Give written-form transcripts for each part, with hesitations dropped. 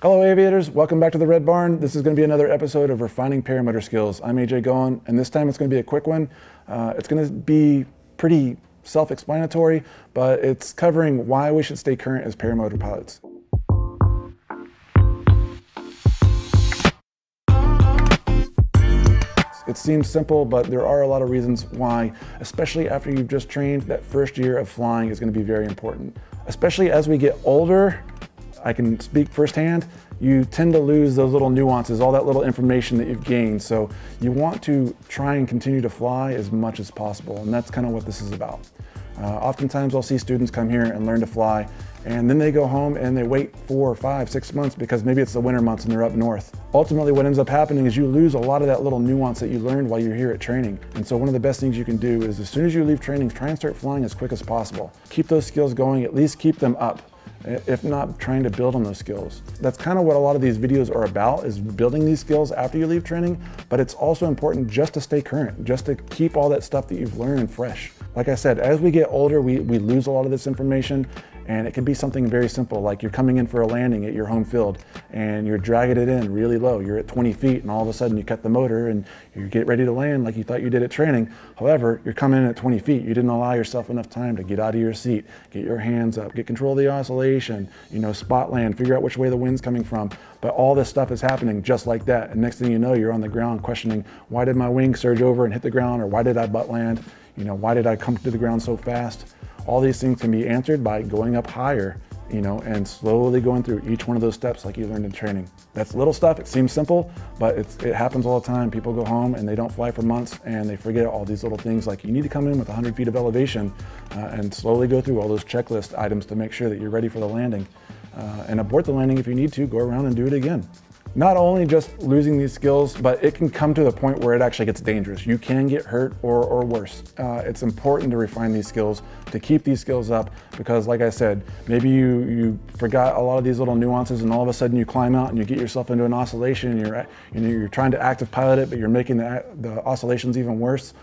Hello aviators, welcome back to the Red Barn. This is going to be another episode of Refining Paramotor Skills. I'm AJ Goin, and this time it's going to be a quick one. It's going to be pretty self-explanatory, but it's covering why we should stay current as paramotor pilots. It seems simple, but there are a lot of reasons why, especially after you've just trained. That first year of flying is going to be very important. Especially as we get older, I can speak firsthand, you tend to lose those little nuances, all that little information that you've gained. So you want to try and continue to fly as much as possible, and that's kind of what this is about. Oftentimes I'll see students come here and learn to fly, and then they go home and they wait 4, 5, 6 months because maybe it's the winter months and they're up north. Ultimately, what ends up happening is you lose a lot of that little nuance that you learned while you're here at training. And so one of the best things you can do is as soon as you leave training, try and start flying as quick as possible. Keep those skills going, at least keep them up, if not trying to build on those skills. That's kind of what a lot of these videos are about, is building these skills after you leave training, but it's also important just to stay current, just to keep all that stuff that you've learned fresh. Like I said, as we get older, we lose a lot of this information, and it can be something very simple, like you're coming in for a landing at your home field and you're dragging it in really low. You're at 20 feet and all of a sudden you cut the motor and you get ready to land like you thought you did at training. However, you're coming in at 20 feet. You didn't allow yourself enough time to get out of your seat, get your hands up, get control of the oscillation, spot land, figure out which way the wind's coming from. But all this stuff is happening just like that. And next thing you know, you're on the ground questioning, why did my wing surge over and hit the ground? Or why did I butt land? Why did I come to the ground so fast? All these things can be answered by going up higher, and slowly going through each one of those steps like you learned in training. That's little stuff. It seems simple, but it happens all the time. People go home and they don't fly for months and they forget all these little things, like you need to come in with 100 feet of elevation and slowly go through all those checklist items to make sure that you're ready for the landing. And abort the landing if you need to, go around and do it again. Not only just losing these skills, but it can come to the point where it actually gets dangerous. You can get hurt or worse. It's important to refine these skills, to keep these skills up, because like I said, maybe you forgot a lot of these little nuances and all of a sudden you climb out and you get yourself into an oscillation and you're trying to active pilot it, but you're making the oscillations even worse.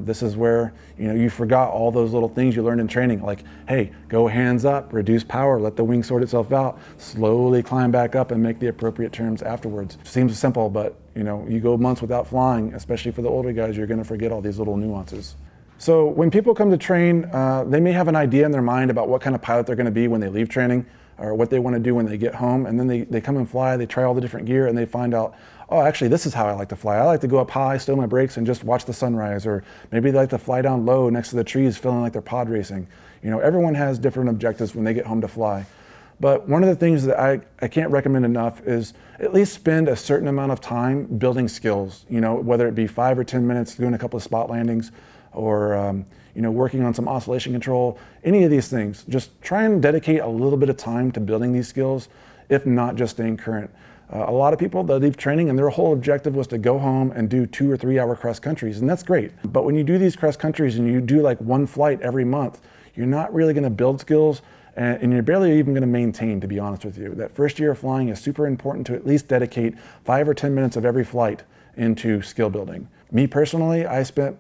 This is where you forgot all those little things you learned in training, like, hey, go hands up, reduce power, let the wing sort itself out, slowly climb back up and make the appropriate turns afterwards. Seems simple, but you go months without flying, especially for the older guys, you're going to forget all these little nuances. So when people come to train, they may have an idea in their mind about what kind of pilot they're going to be when they leave training, or what they want to do when they get home, and then they come and fly, they try all the different gear, and they find out, oh, actually, this is how I like to fly. I like to go up high, stow my brakes, and just watch the sunrise, or maybe they like to fly down low next to the trees, feeling like they're pod racing. Everyone has different objectives when they get home to fly. But one of the things that I can't recommend enough is at least spend a certain amount of time building skills, whether it be 5 or 10 minutes doing a couple of spot landings, or working on some oscillation control, any of these things. Just try and dedicate a little bit of time to building these skills, if not just staying current. A lot of people, they leave training and their whole objective was to go home and do 2 or 3 hour cross countries, and that's great. But when you do these cross countries and you do like one flight every month, you're not really going to build skills, and you're barely even going to maintain, to be honest with you. That first year of flying is super important to at least dedicate 5 or 10 minutes of every flight into skill building. Me personally, I spent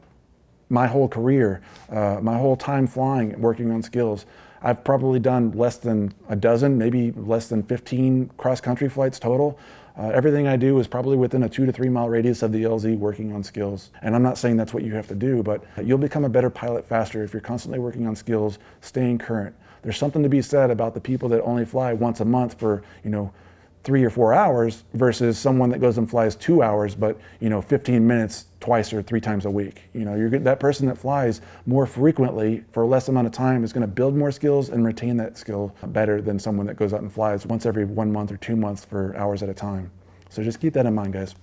my whole career, my whole time flying, working on skills. I've probably done less than a dozen, maybe less than 15 cross-country flights total. Everything I do is probably within a 2 to 3 mile radius of the LZ, working on skills. And I'm not saying that's what you have to do, but you'll become a better pilot faster if you're constantly working on skills, staying current. There's something to be said about the people that only fly once a month for 3 or 4 hours versus someone that goes and flies 2 hours, but 15 minutes twice or 3 times a week. That person that flies more frequently for a less amount of time is going to build more skills and retain that skill better than someone that goes out and flies once every 1 month or 2 months for hours at a time. So just keep that in mind, guys.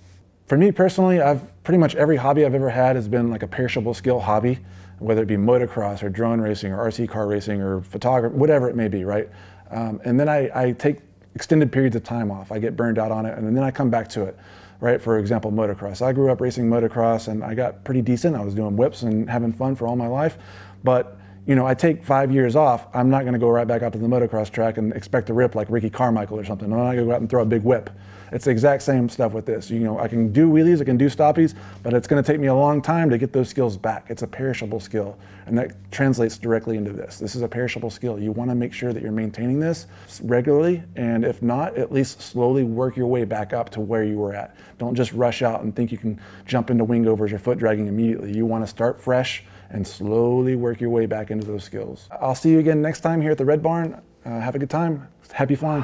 For me personally, pretty much every hobby I've ever had has been like a perishable skill hobby, whether it be motocross or drone racing or RC car racing or photography, whatever it may be, right? And then I take extended periods of time off. I get burned out on it, and then I come back to it, right? For example, motocross. I grew up racing motocross and I got pretty decent. I was doing whips and having fun for all my life. But you know, I take 5 years off, I'm not going to go right back out to the motocross track and expect to rip like Ricky Carmichael or something. I'm not going to go out and throw a big whip. It's the exact same stuff with this. You know, I can do wheelies, I can do stoppies, but it's going to take me a long time to get those skills back. It's a perishable skill, and that translates directly into this. This is a perishable skill. You want to make sure that you're maintaining this regularly, and if not, at least slowly work your way back up to where you were at. Don't just rush out and think you can jump into wingovers or foot dragging immediately. You want to start fresh and slowly work your way back into those skills. I'll see you again next time here at the Red Barn. Have a good time. Happy flying.